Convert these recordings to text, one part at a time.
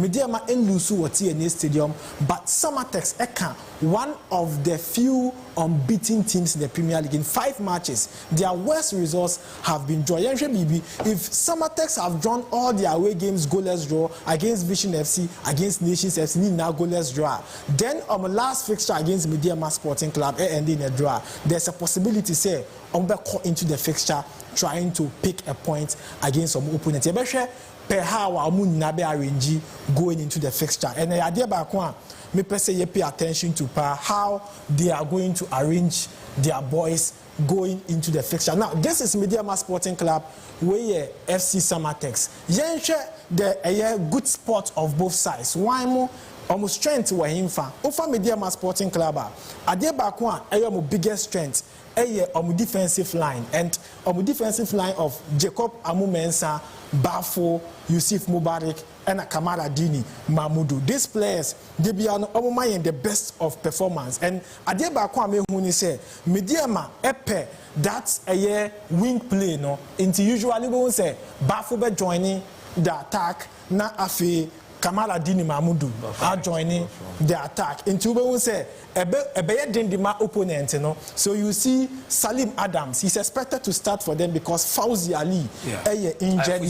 Mediama Enlusu TNA Stadium, but Samatex Eka, one of the few unbeaten teams in the Premier League in 5 matches. Their worst results have been drawn. If Samatex have drawn all their away games goalless draw against Vision FC, against Nations FC, now goalless draw. Then last fixture against Mediama Sporting Club ending a draw. There's a possibility say caught into the fixture trying to pick a point against some opponent. Per how arrange going into the fixture. And the idea back one, me say you pay attention to how they are going to arrange their boys going into the fixture. Now, this is Mediama Sporting Club, where FC Samatex. The good spot of both sides. Why more? Almost strength were him fan. Over Mediama Sporting Club, idea back one, my biggest strength. On defensive line and on the defensive line of Jacob Amumensa, Bafo, Yusuf Mubarak, and Kamara Dini Mahmoudou. These players, they be on the best of performance. And Adeba Kwame Huni say, Mediama Epe, that's a wing play, no. Into usually we will say Bafo be joining the attack, na afi Kamara Dini Mahmoudou are joining the attack. Into we will say Dindima opponent, you know. So you see Salim Adams, he's expected to start for them because Fauzi Ali injured.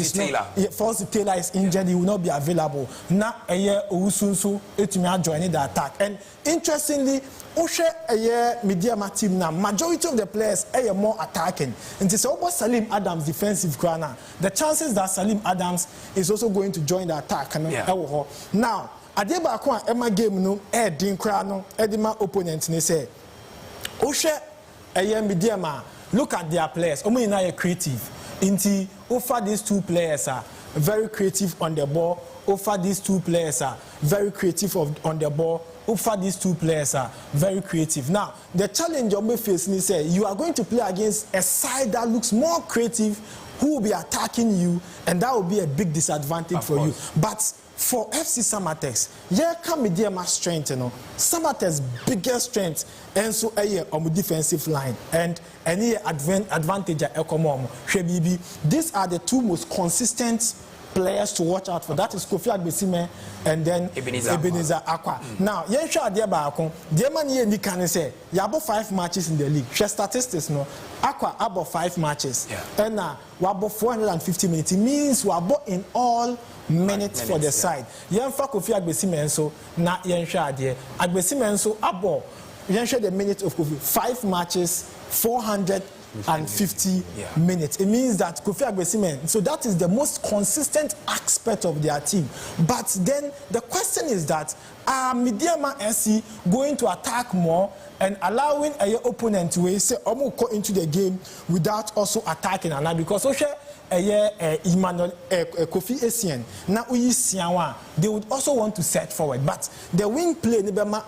Fauzi Taylor is injured, he will not be available. Now Usunsu joining the attack. And interestingly, Mediama team now, majority of the players are more attacking. And it's almost Salim Adams defensive corner. The chances that Salim Adams is also going to join the attack. Now, Adeba Kwa Emma game no din kra no edima opponent ne say Mediama look at their players omo ina creative inti offer these two players are very creative on the ball, offer these two players are very creative on the ball, offer these two players are very creative. Now the challenge you may face is say you are going to play against a side that looks more creative, who will be attacking you, and that will be a big disadvantage for you. But for FC Samatex, come Mediama strength, you know. Samatex biggest strength, and so on the defensive line, and any advantage at Ekomom. These are the two most consistent players to watch out for. That is Kofi Agbesime and then Ebenezer Akwa. Now, Yensha Adiaba, the man here can say, you have 5 matches in the league. Share statistics, no. Akwa about 5 matches. And now, we have 450 minutes. It means we are in all minutes for the side. Yenfa Kofi Agbesime so na Yensha Adiye. Agbesime so abo Yensha the minutes of Kofi 5 matches, 450 minutes. It means that Kofi Agbesime, so that is the most consistent aspect of their team. But then the question is that are Mediama SC going to attack more and allowing a opponent to say go into the game without also attacking another? Because Emmanuel Kofi Essien now they would also want to set forward, but the wing play but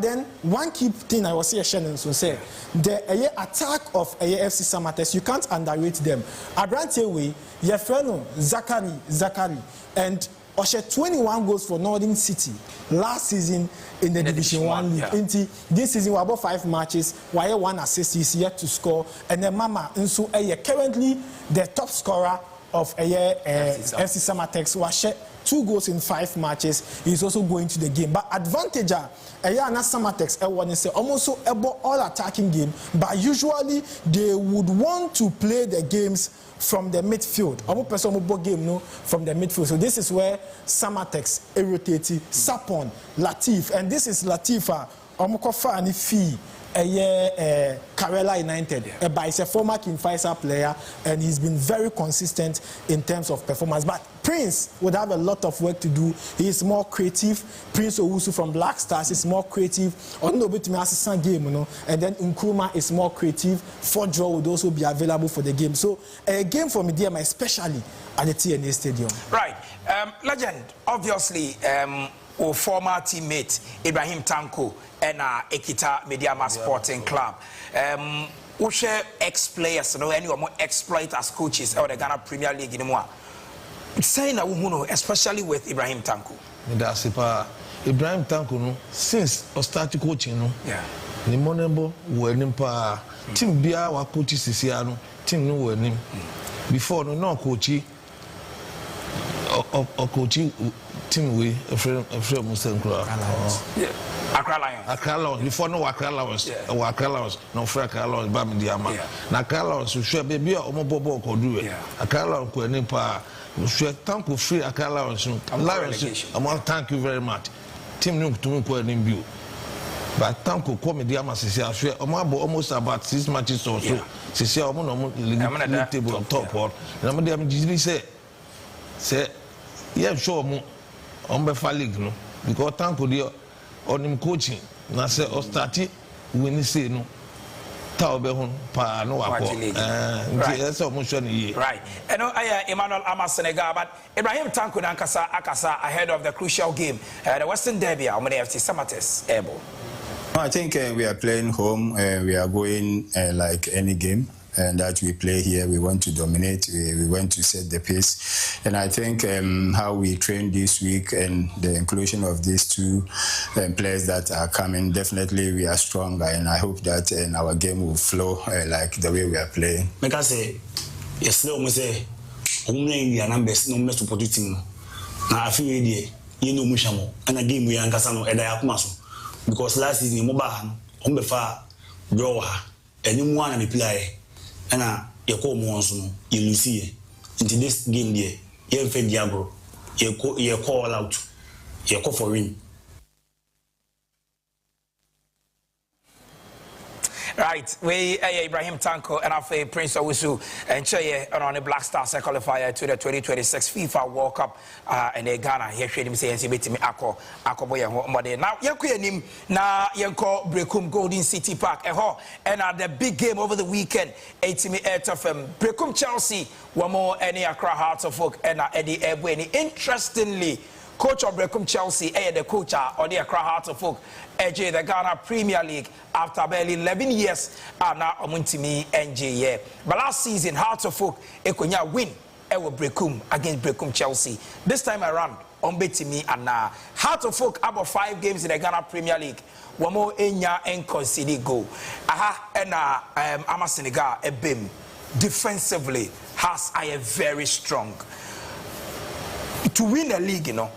then one key thing I was saying so say the attack of AFC Samatex, you can't underrate them. Abrante way your friend Zachary and Osher 21 goals for Northern City last season in the Division 1 league. This season we have about 5 matches, while 1 assist is yet to score, and then Mama Nsu currently the top scorer of FC Samatex was 2 goals in 5 matches. He's also going to the game. But advantage Samatex almost all attacking game, but usually they would want to play the games from the midfield. From the midfield. So this is where Samatex, Eroteti, Sapon, Latif, and this is Latifa, Amankwah Fie. Karela United, but he's a former King Faisal player and he's been very consistent in terms of performance. But Prince would have a lot of work to do. He is more creative. Prince Owusu from Black Stars is more creative. And then Nkrumah is more creative. Fodro would also be available for the game. So a game for Mediama, especially at the TNA Stadium. Right. Legend, obviously, or former teammate Ibrahim Tanko and Ekita Mediama Sporting Club. We share ex-players, any more exploit as coaches or the Ghana Premier League anymore. Saying that we especially with Ibrahim Tanko. That's Ibrahim Tanko, since I started coaching, the Monembo were nimpa team Bia wa coaches Sisiano, team no were nim. Before no coachy. coaching team we a friend Muslim crowd. Accra Lions. Accra Lions. Before no Accra Lions. Accra Lions. No for Accra Lions. Bam Diama. Na Accra Lions. We should be omo bobo ko do it. Accra Lions ko eni pa. We should thank you free Accra Lions. Lions. Thank you very much. Team no to me ko eni bio. But thank you come Diama sisi aswe. Omo almost about 6 matches or so. Sisi omo no league table on top one. Na me Diama jiri say yeah sure mo on be fa league no because thank you on him coaching na say o start win say no ta obe hun pa no akọ yes o mo sure ni right Emmanuel Senegal but Ibrahim Tanko na akasa ahead of the crucial game the Western Derby on the FC Samates able. I think we are playing home we are going like any game and that we play here, we want to dominate, we want to set the pace. And I think how we train this week and the inclusion of these two players that are coming, definitely we are stronger, and I hope that our game will flow like the way we are playing. Like I say, yesterday we say, we are numbers, no mess to put it in. Now I feel you know mushamo, and a game we are Kasano and I because last season Mobahan, Ombefa, Broha, and you want to play. And you call Monson, you lose here. Into this game, there, you fed Diablo, you call out, you call for win. Right, we Ibrahim Tanko and our Prince Owusu and Cheye on the Black Stars qualifier to the 2026 FIFA World Cup and Ghana. Here showed him saying me ako boy and now yanku na yanko Brekum Golden City Park and at the big game over the weekend 80 FM Brekum Chelsea one more any Accra Hearts of Oak and Eddie Ebweni. Interestingly, coach of Brekum Chelsea, the coach of the Accra Hearts of Oak, AJ the Ghana Premier League after barely 11 years now Omuntimi NJ. But last season, Hearts of Oak Ekonya win with Brekum against Brekum Chelsea. This time around, Ombetimi and Hearts of Oak about 5 games in the Ghana Premier League. One more Enya and conceded goal. And Senegal Ebim defensively has a very strong to win a league, you know.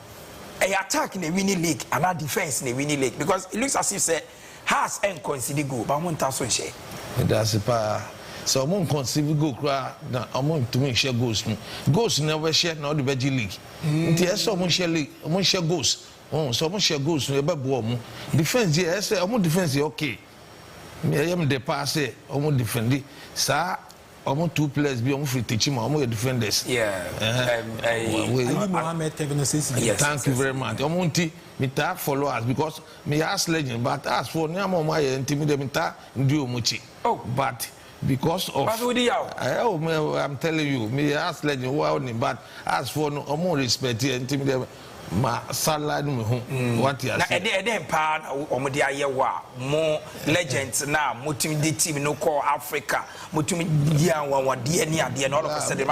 A attack in a winning league and a defense in a winning league because it looks as if say has and concede goal but one thousand share. That's a so among concede goal na among to me share goals never share now the Belgian league. Nti so share league share goals. So share goals no ebe bo mu defense here say defense okay. Me am the pass say defend sa 2 players be free teaching defenders. Yeah. Thank you very much. Me ta follow us because me ask legend, but as for my intimidate do muchi. Oh, but because of I'm telling you, me ask legend well, but as for no more respect intimidate. Ma salad what you are saying. More legends now, Mutimi team no call Africa, Mutimi Dian all of a sudden.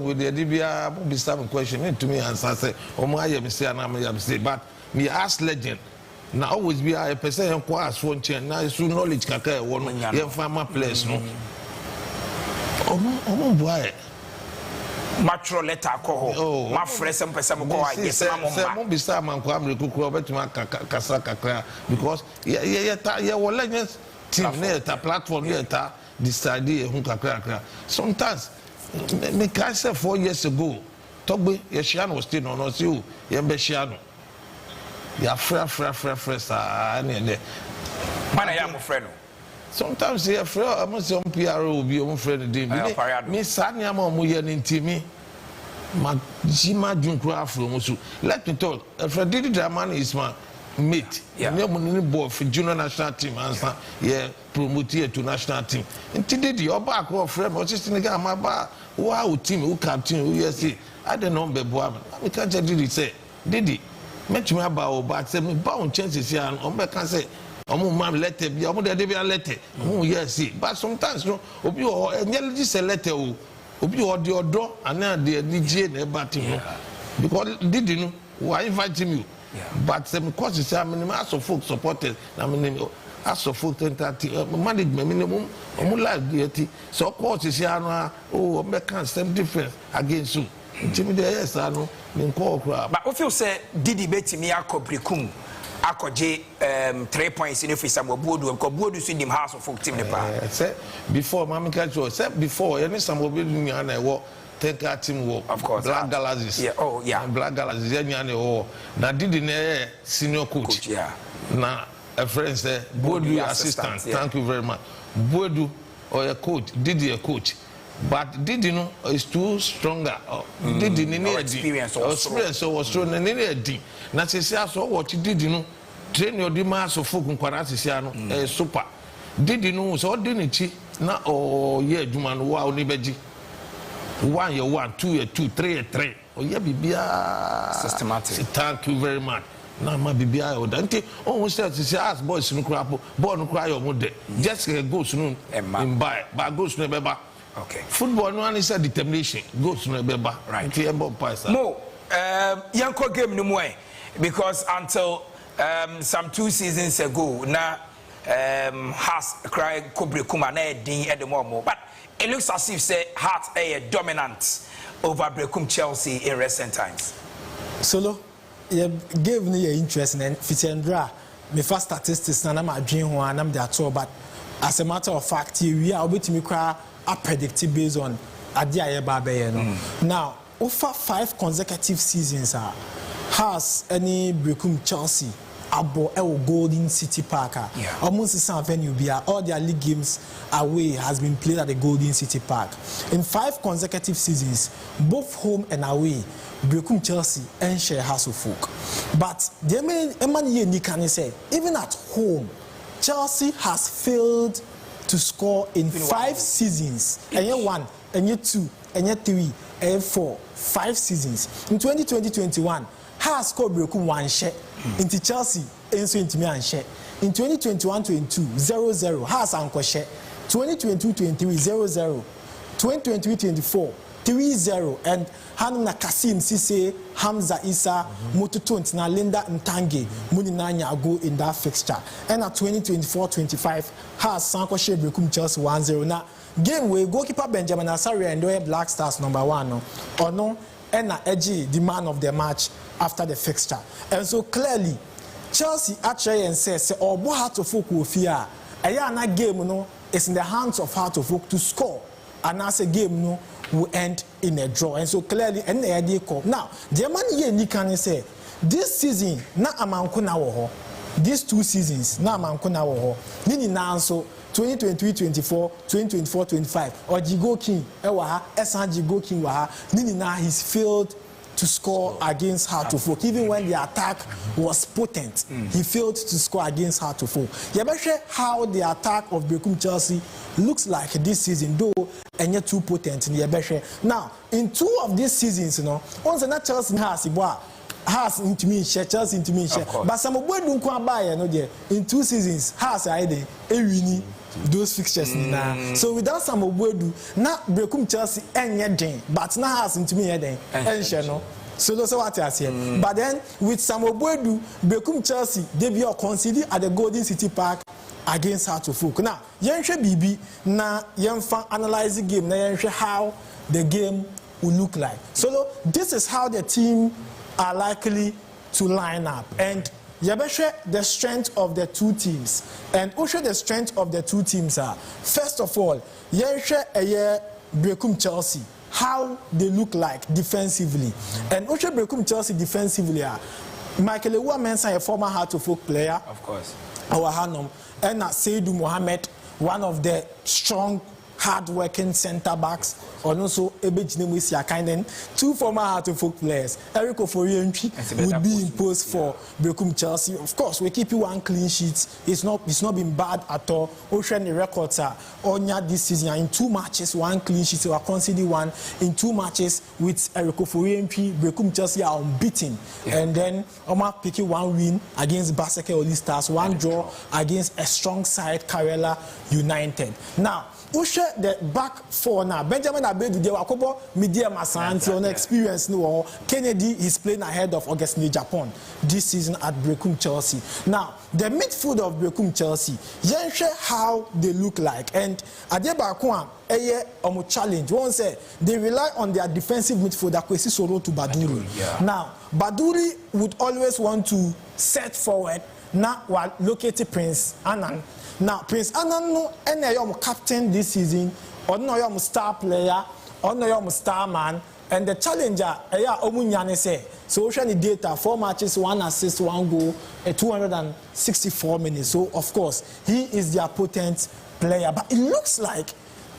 With the DBA, be some question to me and say, oh, my, I say, but me ask legend. Now always be a person who has one chain. Now it's knowledge kaka one young farmer place no. Oh, boy. Matro letter call. My friend, some person go. Yes, I'm be some Amankwah recruit bet ma kasa kakra because yeah legends team near ta platform near ta decide hun kakra. Sometimes me can say 4 years ago Togbe Yeshiano was still on us you Yembeshiano. Ya fresh any there. Man I am a friend. Sometimes you afraid I'm some PRO be your friend dey me sanya ma mo ye ntimi ma jima junkra from so let me talk Fred Didi Draman is my mate me mo boy for junior national team answer yeah promoted to national team nti Didi oba ko friend mo sister nigga ma ba wow team who captain who yes I don't know be boy me can tell Didi say Didi make me about but say me ba on chances here and on be can say man letter be dey be letter yes but sometimes no obi o enye say letter o obi o de odo ana de DJ na batim no because Didi no why invite you but some cause say am as of folk supporters na me as of folk management minimum life dey so cause say anu o me can same difference against you Jimmy de yes ano ni nko okura. But if you say Didi betimi akobrekum akoje 3 points in office am Bodu because Bodu so dim house of folk team ne pa. Say before mama catch you say before any some Bodu ni na e wo take our team work. Of course. Black Galaxies. Yeah, oh yeah. And Black Galaxies nya na wo. Na Didi na senior coach. Yeah. Na a friend say Bodu assistant. Yeah. Thank you very much. Bodu or a coach, Didi a coach. But Didi no is too stronger. Didi ni experience so was strong and ni na se so what Didi no train your demands so folk nkwara se no super. Didi no so di ni chi na ye adwuma no wa oni beji. 1 year 1, 2 year 2, 3 year 3. Ye bibia systematic. Thank you very much. Na ma bibia o dante on say ask boys no krapo ball no cry your mode just goes no in buy but goes no beba. Okay. Football no one is a determination goes no beba. Right. Mo yanko game no more because until some 2 seasons ago na has cry Kobrekum na din at the moment, but it looks as if say Heart a dominant over Brekum Chelsea in recent times. Solo you gave me your interest in Fitendra me first statistics na ma adwen ho anam de ato, but as a matter of fact we are able to make a predict based on ade aye ba be no. Now over 5 consecutive seasons has any Brekum Chelsea abo Golden City Park. Almost the same venue bia all their league games away has been played at the Golden City Park. In 5 consecutive seasons, both home and away, Brekum Chelsea and share House of Folk. But the main you can say even at home, Chelsea has failed to score in 5 seasons. And year 1, and year 2, and year 3, and 4, 5 seasons. In 2020-21, has scored Brekum 1 share. Into Chelsea, enso into me and share. In 2021-22, 0-0, has Anko share. 2022-23, 0-0. 2023-24, 3-0. And Hanuna Kasim Sise, Hamza Issa, Motutunt, na Linda Ntange, Muninanya go in that fixture. And at 2024-25, has Sanko share Brekum Chelsea 1-0. Now, game where goalkeeper Benjamin Asari and Black Stars number 1, or no, and Edgy, the man of the match after the fixture. And so clearly, Chelsea actually says, or Heart of Folk will fear. A game no, is in the hands of Heart of Folk to score. And as a game no, will end in a draw. And so clearly, and the idea call. Now, the man here can say, this season, na Amankwah na wo. These 2 seasons, na Amankwah na wo. Nini na so 2023-24, 2024-25, or Jigo King, Ewaha, Esan Jigo King Waha, Nini na he's failed to score against Heart of Folk. Even when the attack was potent, he failed to score against Heart of Folk. You better sure how the attack of Brekum Chelsea looks like this season, though, and yet too potent. Now, in 2 of these seasons, you know, once that Chelsea has into me, Chelsea into me, but some boy don't come by, you know, there in 2 seasons has I did a those fixtures so without some Obwedu, not Brekum Chelsea and yet but now has into me and no. So that's what I say. But then with some Obwedu, Brekum Chelsea, they be considered at the Golden City Park against Heart of Folk. Now, Yanshe BB, now Yanfa analyze the game, now Yanshe how the game will look like. So this is how the team are likely to line up. And Yabeshe, the strength of the 2 teams. And also the strength of the 2 teams are, first of all, Yenshe Eye Brekum Chelsea, how they look like defensively. And also Brekum Chelsea defensively are, Michael Ewa Mensah, a former Heart of Folk player. Of course. Our Hanum. And Seydou Mohamed, one of the strong, hard-working centre-backs, or also Ebejinemu 2 former Heart of Folk players. Eric Oforientri would be imposed for Brekum Chelsea. Of course, we keep you 1 clean sheet. It's not been bad at all. Ocean the records are on this season in 2 matches, 1 clean sheet. So I consider 1 in 2 matches with Eric Oforientri. Brekum Chelsea are unbeaten, and then Omar picking 1 win against Baseke Oli Stars, 1 draw against a strong side Karela United. Now, Ushe the back four now. Benjamin Abedu de wakobo media masanti on experience no. Kennedy is playing ahead of Augustine Japan this season at Brekum Chelsea. Now the midfield of Brekum Chelsea, yenshe how they look like, and Adebakwa eye omo challenge. One say they rely on their defensive midfielder Kwesi Soro to Baduri. Now Baduri would always want to set forward. Now while locating Prince Annan. Now Prince Annan no ene yom captain this season, or no yom star player, or no yom star man, and the challenger eya omunyane say. So show the data: 4 matches, 1 assist, 1 goal, 264 minutes. So of course he is their potent player. But it looks like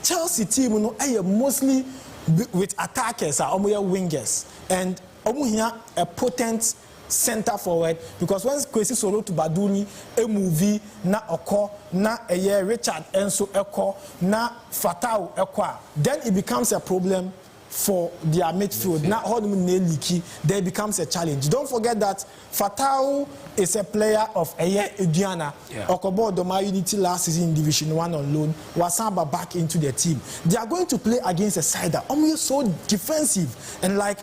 Chelsea team you know mostly with attackers are wingers, and here a potent center forward, because once Kwesi Soro to Baduni a movie na Oko na Richard Enso Eko na Fatau Ekwa, then it becomes a problem for their midfield. Now leaky, then it becomes a challenge. Don't forget that Fatau is a player of Ediana. Okobo Doma Unity last season in Division 1 on loan, Wasamba back into the team. They are going to play against a side that almost so defensive, and like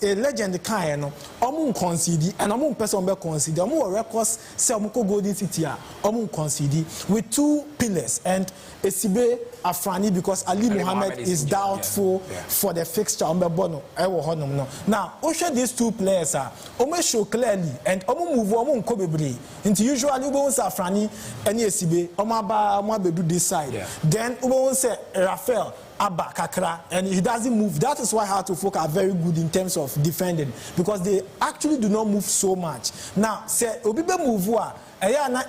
a legend kind no omun concede and omun person be concede omun records say omun ko Golden City omun concede with 2 pillars and Esibe Afrani, because Ali Mohammed is doubtful for the fixture on the bono ewo honom no. Now oshe these 2 players omun show clearly and omun move omun ko bebre into usually omun say Afrani and Esibe omun be do this side, then omun say Rafael Abba Kakra, and he doesn't move. That is why Hearts-of-Oak are very good in terms of defending, because they actually do not move so much. Now, say Obibe Muvua, na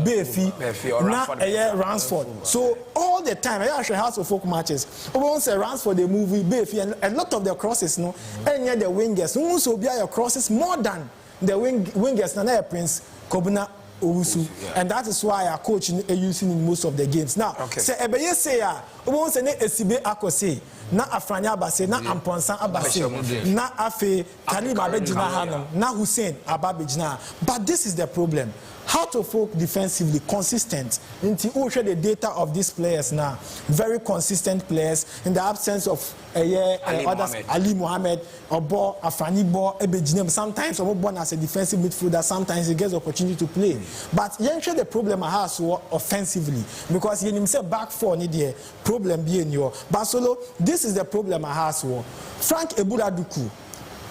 Befi, na Ransford. So all the time, actually Hearts-of-Oak matches, once say Ransford they move with Befi, and a lot of their crosses, no, and the wingers, also be your crosses more than the wingers. Na Prince Kobuna Owusu, and that is why our coach is using in most of the games. Now, say Ebeye say won't say Esibe Akose, na Afrani Abase, na Amponsan Abase, na Afe Karim Abedjina Hanum, na Hussein Ababejina. But this is the problem. Hearts-of-Oak defensively consistent. Until you show the data of these players now, very consistent players in the absence of others, Ali Mohammed, Obo, Afrani Bo, Ebejinem. Sometimes Obo as a defensive midfielder, sometimes he gets opportunity to play. But you show the problem I have offensively, because he himself back 4 need the problem being your Basolo. This is the problem I have. Frank Eburaduku.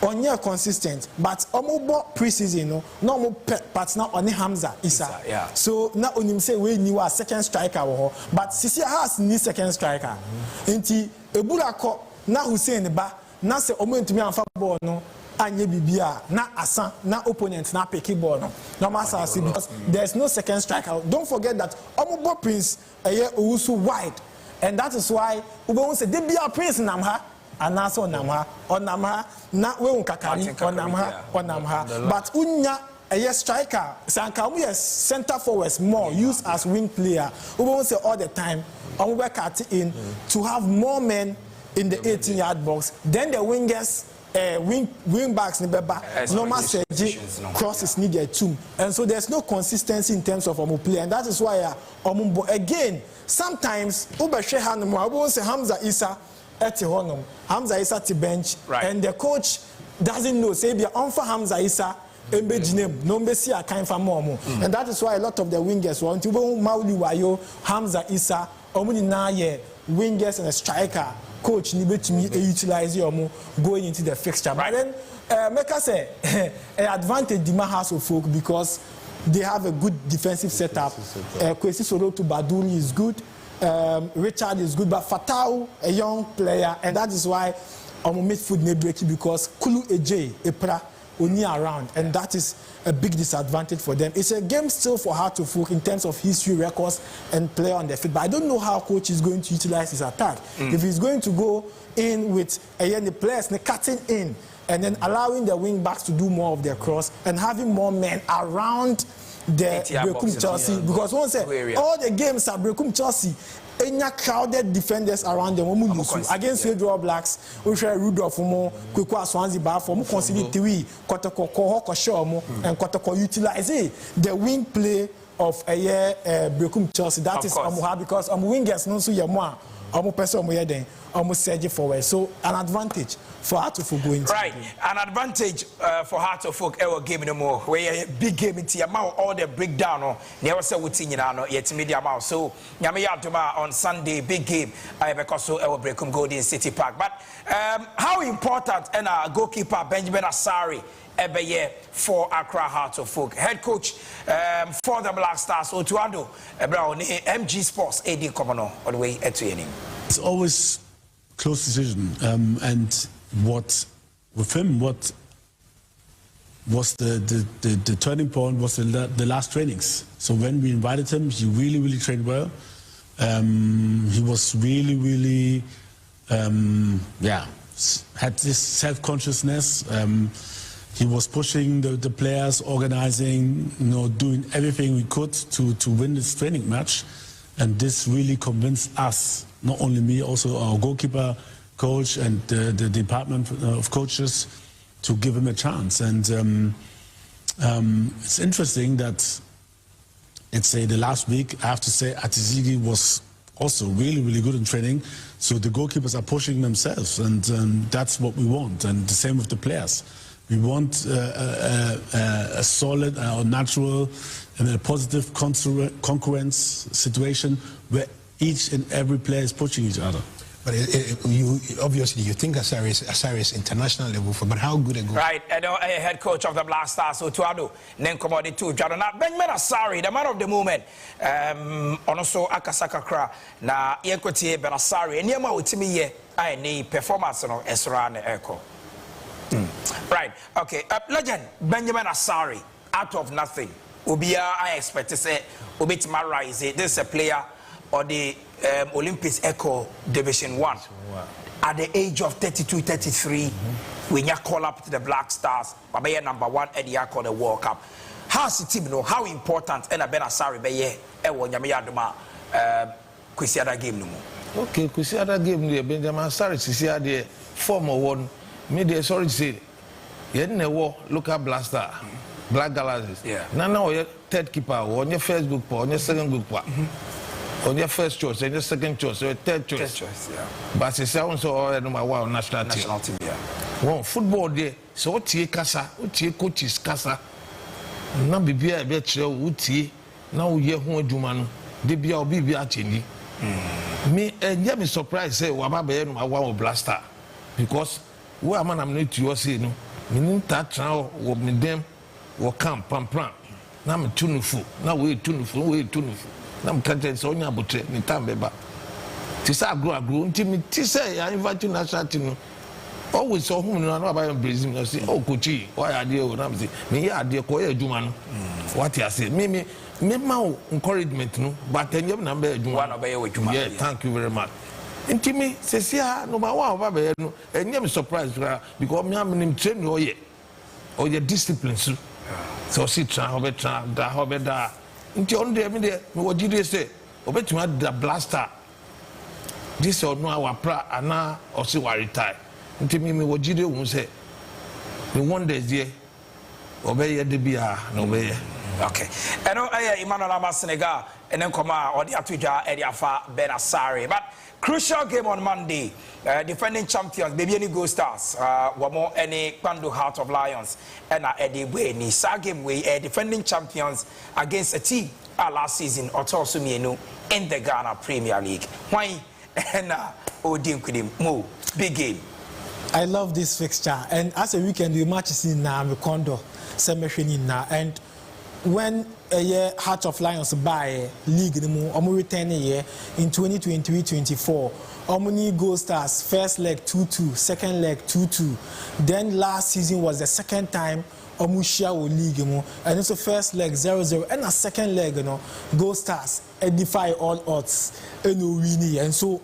On year consistent, but omobo preseason no more partner on Hamza Issa. So now on him say we knew a second striker, but Sisi has ni second striker. Inti Ebulako na Hussein ba na se omo ntumi anfa ball no anye bibia na asan na opponent na pick ball no. No matter because there's no second striker. Don't forget that omobo Prince Owusu wide, and that is why Ubo say they be a Prince namha. Anaso onamha na we unkakari onamha but unya a striker sanka we center forwards more used as wing player. We won't say all the time on work at in to have more men in the 18-yard box. Then the wingers wing backs normal surgery crosses needed too, and so there's no consistency in terms of play, and that is why again sometimes won't say Hamza Issa Hamza Issa to bench, and the coach doesn't know. Say be on for Hamza Issa, and that is why a lot of the wingers want to Mauli Wayo, Hamza Issa, wingers and a striker. Coach Nibetumi utilize your going into the fixture. But then make us say an advantage Dima Hearts-of-Oak, because they have a good defensive setup. Kwesi Soro to Baduri is good. Richard is good, but Fatau, a young player, and that is why midfield may break, because Kulu Eje, Epra, only around, and that is a big disadvantage for them. It's a game still for Hearts-of-Oak in terms of history, records, and play on the field. But I don't know how coach is going to utilize his attack. If he's going to go in with the players cutting in and then allowing the wing backs to do more of their cross and having more men around the Brekum Chelsea, because once all the games at Brekum Chelsea, any crowded defenders around them against the All Blacks, Rudolph Kwekwa Swansea Barfo, consider 3 Kotoko and Kotoko utilize the wing play of a year Brekum Chelsea. That is Omuha because wingers no so yamwa omu person omu yeden omu surge forward. So an advantage for Hearts-of-Oak going right, an advantage for Hearts-of-Oak ever game no more. Where a big game into amount all the breakdown or never say what in yet media amount. So Nyame on Sunday big game because so ever Brekum Golden City Park. But how important and goalkeeper Benjamin Asari every year for Accra Hearts-of-Oak. Head coach for the Black Stars, Otuado, MG Sports, AD Komono, all the way to your name. It's always close decision. And what with him, what was the turning point was the last trainings. So when we invited him, he really trained well. He was really had this self-consciousness. He was pushing the players, organizing, doing everything we could to win this training match. And this really convinced us, not only me, also our goalkeeper coach and the department of coaches, to give him a chance. And it's interesting that, let's say, the last week, I have to say, Atizigi was also really good in training. So the goalkeepers are pushing themselves, and that's what we want. And the same with the players. We want a solid or natural and a positive concurrence situation where each and every player is pushing each other. But you obviously you think Asari is international level for, but how good a goal? Right, and head coach of the Black Stars, Otuado, then commodity two. Now Benjamin Asari, the man of the moment, also Akasaka Kra, na Yekweti Benasari, and Yama Utimi ye, I need performance on Esra and Echo. Right, okay. Legend Benjamin Asari, out of nothing. Ubia, I expect to say, Ubitima Rise. This is a player or the Olympics Echo Division 1. At the age of 32, 33, when you call up to the Black Stars, Babaya #1 at the Echo the World Cup. How's the team know how important and Ben Asari Baye Ewo Nyamiyaduma Kusiada game no more? Okay, Kusiada game there, Benjamin Asari Sisia former one. Me dey sorry to say, you didn't war local blaster, Black Galaxies. Yeah. Now you're third keeper, on your first book, on your second book, on your first choice, on your second choice, or third choice. Third choice, yeah. But it's also number one national team. Yeah. Well, football there, so what you casa, what you coaches casa. Now be a bet you, what you now you home Jumano, they be our BB actually. Me and you be surprised, say, Wababe, my wow blaster, because. Where man I'm not to say no. Me that now what me them what camp pam. Now me tunufu. Now we tunufu. Now me can't say onya botre me tambeba. Tisa grow. Until me tisa I invite you national team. Always so home no about Brazil. I say oh coachy why are they? Now me say me here they ko e juma no. What you say? Me ma encouragement no. But then you number juma. One obey with juma. Yeah, thank you very much. Intimi says yeah no one no and I'm surprised because me am train or your discipline so sit da inti on there me there what did they say obetuma the blaster this or no our pra ana or see wa retire intimi me what did they say the one day there obey the bia no obey. Okay. And Emmanuel Senegal and then come out or the Atuja Ediafa Ben Asari. But crucial game on Monday. Defending champions, baby any Go Stars. One more any Kwando Heart of Lions and Eddie Way. Sa game way defending champions against a team last season or Tosumienu in the Ghana Premier League. Why and Odin Kudim Mo big game. I love this fixture, and as a weekend we matches in Mikondo, Semeshini na and when a year Heart of Lions by league the return a year in 2023-24 Omni Gold Stars first leg 2-2 second leg 2-2 then last season was the second time Omushia league and also first leg 0-0 and a second leg Gold Stars defy all odds and so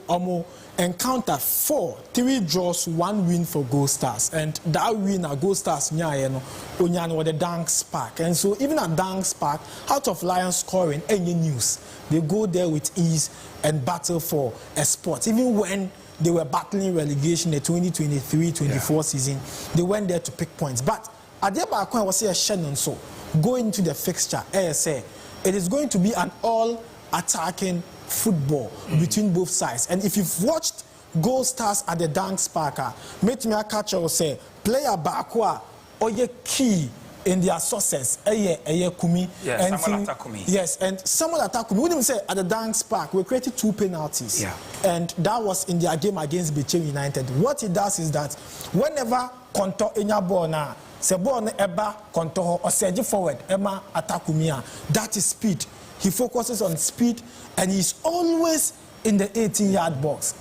encounter 3 draws, 1 win for Gold Stars, and that win at Gold Stars Onyan with the Danks Park, and so even at Danks Park, Heart of Lions scoring any news, they go there with ease and battle for a spot. Even when they were battling relegation the 2023-24 season, they went there to pick points. But at the back when I was here Shannon so go into the fixture, say it is going to be an all-attacking football between both sides. And if you've watched Gold Stars at the Dance Park, make me a catcher will say, player Bakwa or ye key in their success, Kumi. Yes, Kumi. Yes, and someone attack Kumi. We didn't say at the Dance Park, we created 2 penalties. Yeah. And that was in their game against Beche United. What it does is that whenever Konto in your ball now, se ball eba Konto or send forward, Emma attack Kumi, that is speed. He focuses on speed and he's always in the 18-yard box.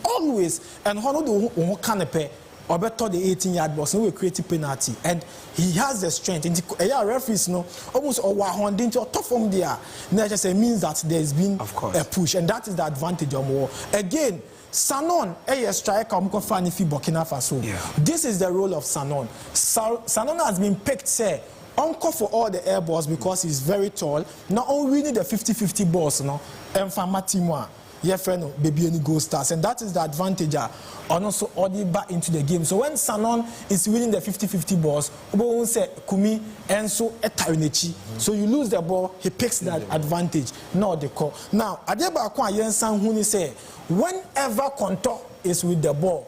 Always. And Hono do Kanepe or better the 18-yard box, and we create a penalty. And he has the strength. And the referees know almost over into a top form there. That just means that there's been a push, and that is the advantage of war. Again, Sanon, a striker, Burkina Faso. This is the role of Sanon. Sanon has been picked, say, Uncle for all the air balls because he's very tall. Not only need the 50-50 balls, no, and for Matimwa, yeah, friend, baby, any Gold Stars, and that is the advantage. And also already back into the game. So when Sanon is winning the 50-50 balls, Obo say Kumi and so Etarinechi. So you lose the ball, he picks that advantage, not the call. Now, Adeba Kwa Yensan Huni say, whenever Konto is with the ball,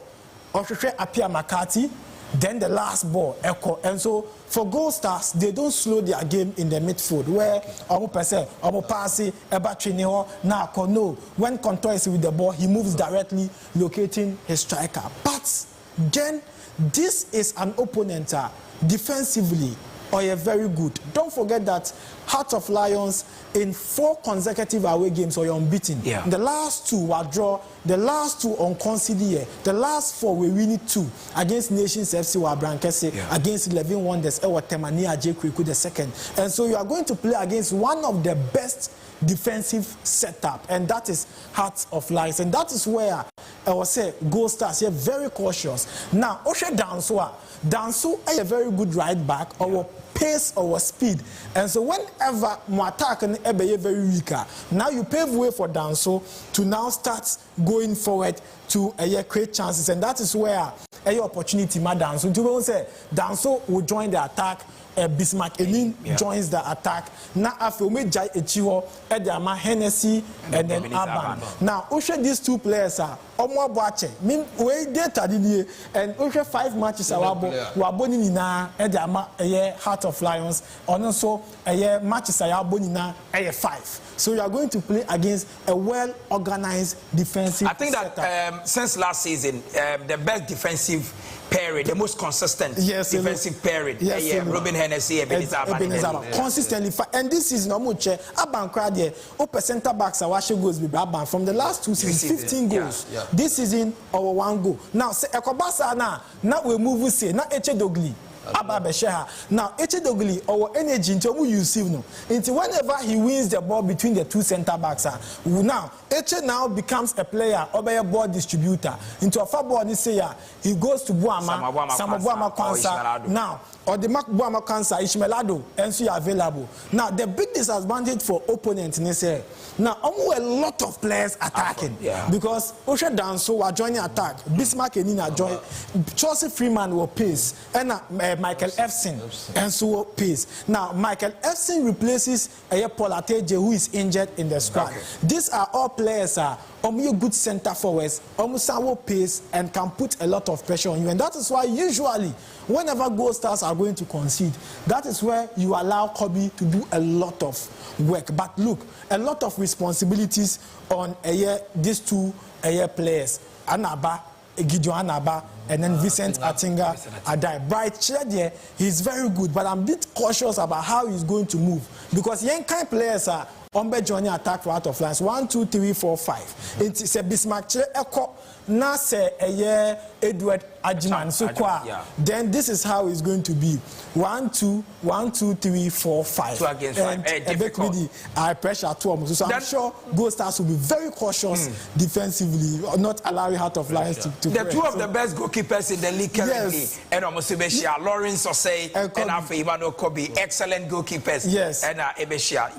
Oshe appear Makati. Then the last ball, echo. And so for Gold Stars, they don't slow their game in the midfield where Omo Pese, Omo Pasi, Eba Trineo, Nako. No, when Konto is with the ball, he moves directly, locating his striker. But then this is an opponent defensively or a very good. Don't forget that Heart of Lions in 4 consecutive away games or you're unbeaten. Yeah. The last 2 were draw, the last 2 unconceded, the last 4 we winning 2 against Nations FC were Brankese, against 11 Wonders, Ewa Temania J. Kweku the second. And so you are going to play against one of the best defensive setup, and that is Heart of Lions. And that is where I will say Gold Stars, you're very cautious. Now, Oshe Danso is a very good right back, or pace or speed. And so whenever my attack and Ebe very weaker, now you pave way for Danso to now start going forward to create chances. And that is where a opportunity ma Danso. You will say Danso will join the attack. Bismarck Enin joins the attack. Now after we Jai Echiwo, Edama Hennessy, and then Aban. Now, Ushe these 2 players are Omwa Boache. We data did and Ushe 5 matches are Waboni na Edama Heart of Lions. And also matches are Bonina 5. So you are going to play against a well-organized defensive. I think that since last season, the best defensive pairing, the most consistent defensive pairing, Robin Hennessy, Ebenezer consistently. And this is no much. Aban there, open center backs are washing goals with Aban from the last 2 seasons, 15 goals. This season, our 1 goal. Now, say Ekobasa now we move say now Eche Dogli. Now, Eche Dogli, our energy into you see no. Until whenever he wins the ball between the 2 center backs, now Eche now becomes a player or a ball distributor. Into a far ball this year, he goes to Buama, Samabuama Kwanza. Now, or the Buama Kwanza, Ishmelado, and so available. Now, the big disadvantage for opponents in this area. Now, a lot of players attacking because Osha Danso are joining attack. Bismarck Enina join. Chelsea Freeman will pace and Michael Efson and so pace. Now, Michael Efson replaces Paul Ateje, who is injured in the squad. These are all players good center forwards, almost pace and can put a lot of pressure on you. And that is why usually whenever Gold Stars are going to concede, that is where you allow Kobe to do a lot of work. But look, a lot of responsibilities on these 2 players, Anaba, Gideon Anaba, and then Vincent Atinga Adai. Bright Chedie, he's very good, but I'm a bit cautious about how he's going to move because young kind players are on joining attack for Heart of Lions. 1, 2, 3, 4, 5. It's a Bismarck Echo. Now say Edward Ajiman so then this is how it's going to be 1, 2, 1, 2, 3, 4, 5 2 against 5 I pressure 2 so I'm sure Gold Stars will be very cautious defensively, not allowing Heart of Lions to the 2 of the best goalkeepers in the league currently and almost Lawrence Osei and Afeimano Kobe, excellent goalkeepers and Ebeshia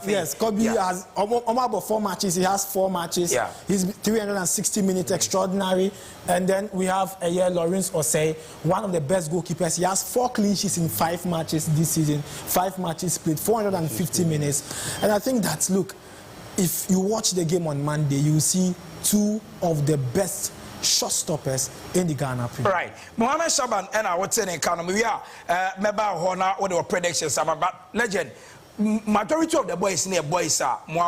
yes, Kobe has about 4 matches. He has 4 matches. He's 360 minutes extraordinary. And then we have have Lawrence Osei, one of the best goalkeepers. He has 4 clean sheets in 5 matches this season. 5 matches played, 450 minutes. And I think that, look, if you watch the game on Monday, you will see 2 of the best shot stoppers in the Ghana Premier. Right. Mohamed Shaban and I would say in Ghana, we are member Hona or the predictions about, but legend. Majority of the boys near boys are the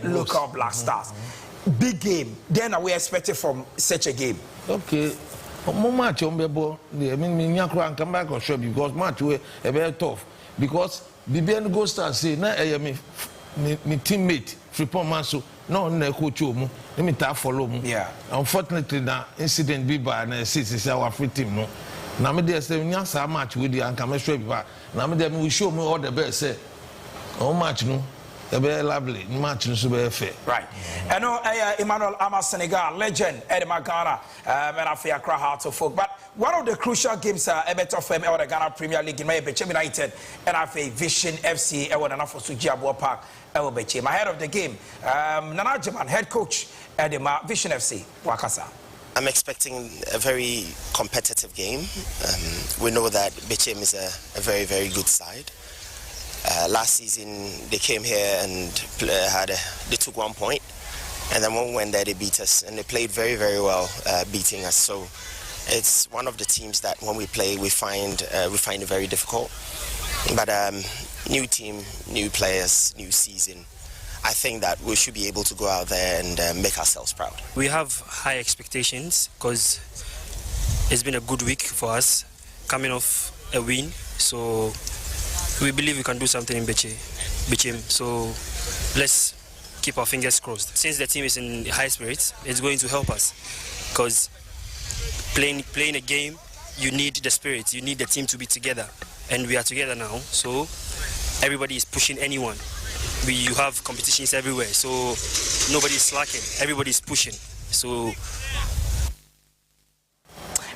local Black Stars. Big game. Then are we expected from such a game? Okay. Match on bebo. I mean, Nyakura come back or show because match we a very tough because BBN Gold Stars say na me teammate Fripon Manso no na coach mu let me ta follow mu. Yeah. Unfortunately na incident be by na is our free team no. Na me dey say nya sa match we dey anka me show be ba. Na me dey we show me all the best say. On match no very lovely match no so very fair. Right. I know Emmanuel Ama Senegal legend Edema Ghana and Afia Accra Heart of Folk. But one of the crucial games better for the Ghana Premier League in my Bechem United and Afia Vision FC and for Sujiabo Park. Ahead of the game, Nana Jaman, head coach at the Vision FC, Wakasa. I'm expecting a very competitive game. We know that Bechem is a very, very good side. Last season, they came here and they took 1 point. And then when we went there, they beat us. And they played very, very well, beating us. So it's one of the teams that when we play, we find it very difficult. But new team, new players, new season. I think that we should be able to go out there and make ourselves proud. We have high expectations because it's been a good week for us, coming off a win. So we believe we can do something in Bechem. So let's keep our fingers crossed. Since the team is in high spirits, it's going to help us because playing a game, you need the spirit, you need the team to be together. And we are together now, so everybody is pushing anyone. You have competitions everywhere, so nobody is slacking. Everybody is pushing. So,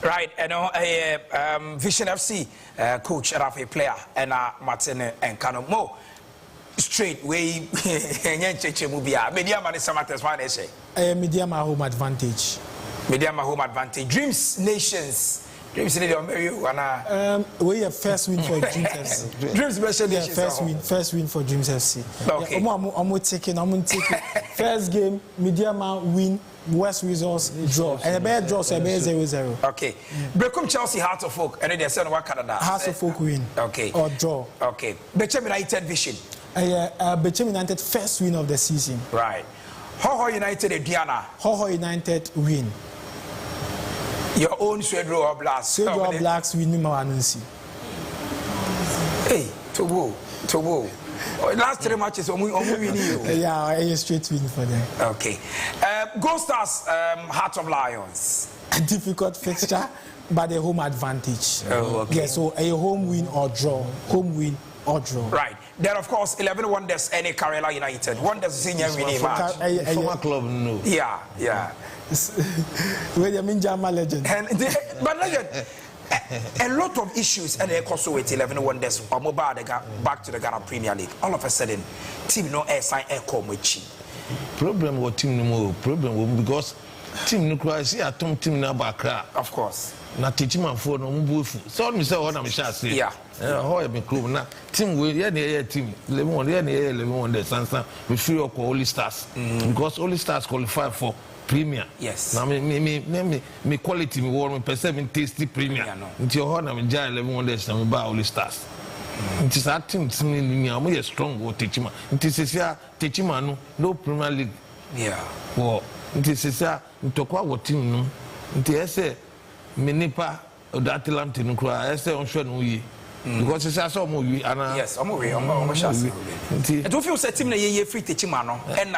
right, and Vision FC coach and a player and Martin and Kano Mo straight way. Media man is some at say. Media home advantage. Media home advantage. Dreams Nations. Dreams we have first win for Dreams FC. Dreams first win for Dreams FC. Okay. I'm taking. First game, Mediama win, West Results draw. And a bad draw, so a bad 0-0. Okay. Become Chelsea Heart of Folk, and they say what Canada. Heart of Folk win. Okay. Or draw. Okay. Bechem United Vision. Bechem United first win of the season. Right. Hoho United Diana. Hoho United win. Your own Swedro Blacks. Swedro Blacks win Mawanunsi. Hey, Togo. Last 3 matches, we win you. Yeah, a straight win for them. Okay. Gold Stars, Heart of Lions. A difficult fixture, but a home advantage. Oh, okay. Yeah, so a home win or draw. Home win or draw. Right. Then, of course, 11 Wonders and Karela United. Wonders senior winning match. Former club, no. Yeah. William Jama legend. But legend, a lot of issues and they also with 11 Wonders or mobile back to the Ghana Premier League. All of a sudden, team no air sign air come with chi. Problem with team no more. Problem because team no cry. See, I told team na bakra. Of course. Na teaching man for no mbufu. So me say what I'm say. Yeah. How you be club na team we yeah team 11 Wonders sansan we free up Holy Stars because Holy Stars qualify for Premier. Yes. Now me quality me warm me perceive tasty Premier. Into your heart na me jai 11 Wonders na me buy Holy Stars. It is that team me am strong go teach man. It is say teach man no Premier League. Yeah. Well, it is say ntokwa wo team no. It is say me nipa that talent no kra. I say on sure no yi. Because it's also more yes, I'm away. I don't feel set team na ye free teaching man no. And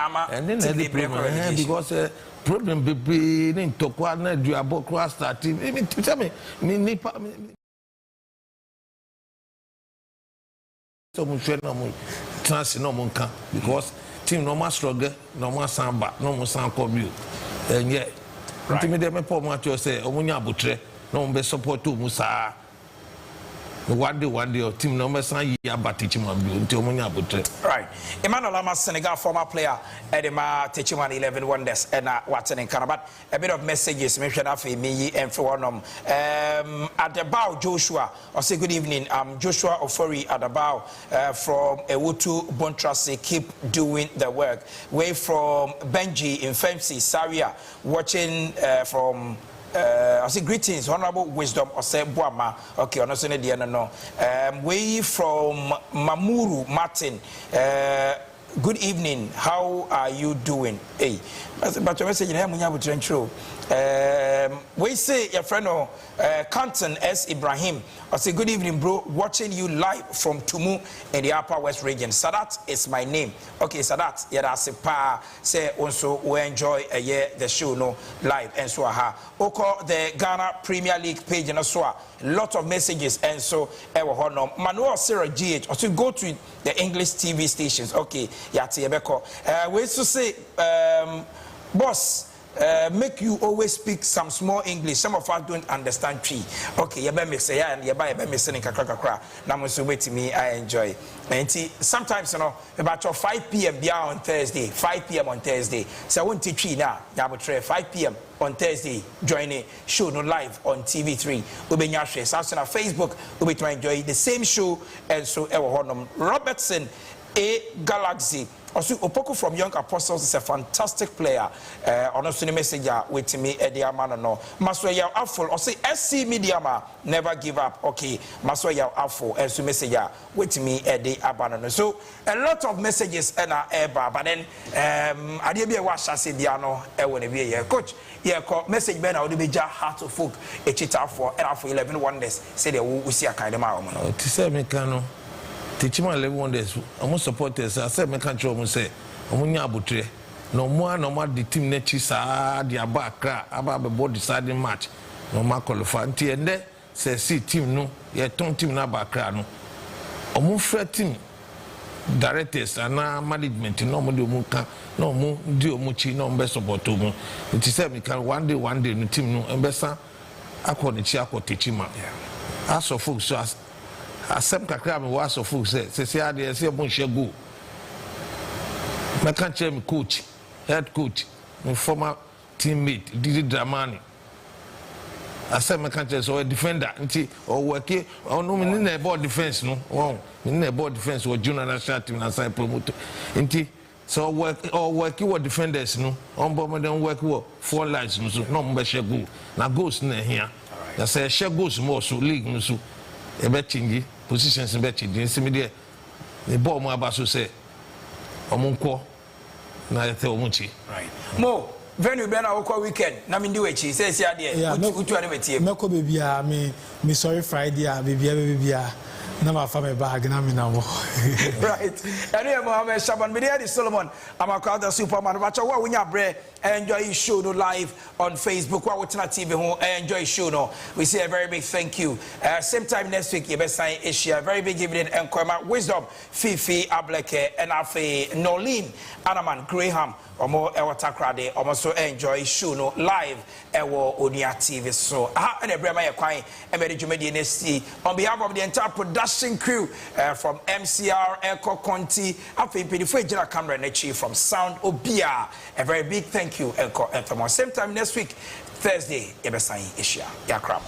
then the problem because problem be in tokwa na do about cross start team. Tell me nipa so much no more chance no more can because team no more struggle, no more samba, no more sound come and yeah. Right. Me dem me poor match say omunya abutre no be support to musa. one day team no mesan ya Batechima until Munya Butre. Right. Emmanuel Lama, Senegal former player, Edema Techiman 11 Wonders, and Watson and Karabat. A bit of messages, mentioned after me and for one at the bow, Joshua, or say good evening. Joshua Ofori at the bow from Ewutu Bontrasi, keep doing the work. Way from Benji in Femsi, Saria, watching from. I say greetings, honorable wisdom, or say Boama. Okay, on also the no. We from Mamuru Martin. Good evening. How are you doing? Hey, but your message in here, Munya Butrencho. We say your friend Canton S. Ibrahim. I say good evening, bro. Watching you live from Tumu in the Upper West region. Sadat is my name. Okay, Sadat. Yeah, that's a pa. Say also we enjoy the show no live and so aha. Oko the Ghana Premier League page and so lot of messages and so Manuel Sarah GH. Also go to the English TV stations. Okay, yeah, we used to say boss. Make you always speak some small English. Some of us don't understand tree. Okay, you better say yeah, and you better me saying kakra. Now so wait to me, I enjoy. And sometimes you know about 5 p.m. on Thursday, 5 p.m. on Thursday. So I won't teach you now. Yeah, but 5 p.m. on Thursday, join a show no live on TV3. We'll be on Facebook. We'll be to enjoy the same show and so Robertson A Galaxy. Also, Opoko from Young Apostles is a fantastic player. Honestly, the message with me, Ediamano no. Maswaya Afol, or say SC Mediama, never give up. Okay, Maswaya Afol, and so message with me, Edi Abano. So a lot of messages and eba, but then I did be a wash as Diano, when we are coach. Yeah, message Ben, I would be just heart of folk, a cheetah for 11 wonders. Say they will see a kind of man. To say Mecano. Teaching my 11 wonders, I'm supporters. I said, my country, I'm say, I'm Butre. No more, no more, the team netches are the Abakra, about the board deciding match. No more qualify. Until then, say, see, team no, yeah, don't team Abakra no. I'm fair team directors and management, no more, no more, do much, no best support to me. It is said, we can one day, the team no, and best, I call the Chiako teaching man. As of folks, so asem kakra me was of folks say I dey say bon share go my country me coach head coach my former teammate Didi Dramani asem my country so a defender nti o work o no me na board defense no wow me na board defense o junior national team na sai promote nti so work what defenders no on board them work what 4 lines no so no me share go na goals na here na say share goals more so league no so e be change positions in betting, the similar the ball more about to say Amankwah na Omuchi. Right. Mo, venue Ben Oko weekend, Namindu Echi, says yeah, Meko baby, me sorry Friday, baby. Nama family bag na me now. Right. Anyway, Mohammed Shaban, me there Solomon Amankwah the Superman. Watch what we have bre enjoy show no live on Facebook. What we TV home enjoy show no. We say a very big thank you. Same time next week, you best sign Asia. Very big evening and wisdom. Fifi Ableke and Afe Nolin Anaman Graham. Omo Ewatakrade. Almost enjoy show no live. Ewo Onia TV. So and a brema yakwai emedi jumedi NST on behalf of the entire production crew from MCR Echo Conti Afe Pedifo Ejina Camera Nechi from Sound Obia. A very big thank you, Echo Anthony. Same time next week, Thursday, Ebesain Asia. Yakram.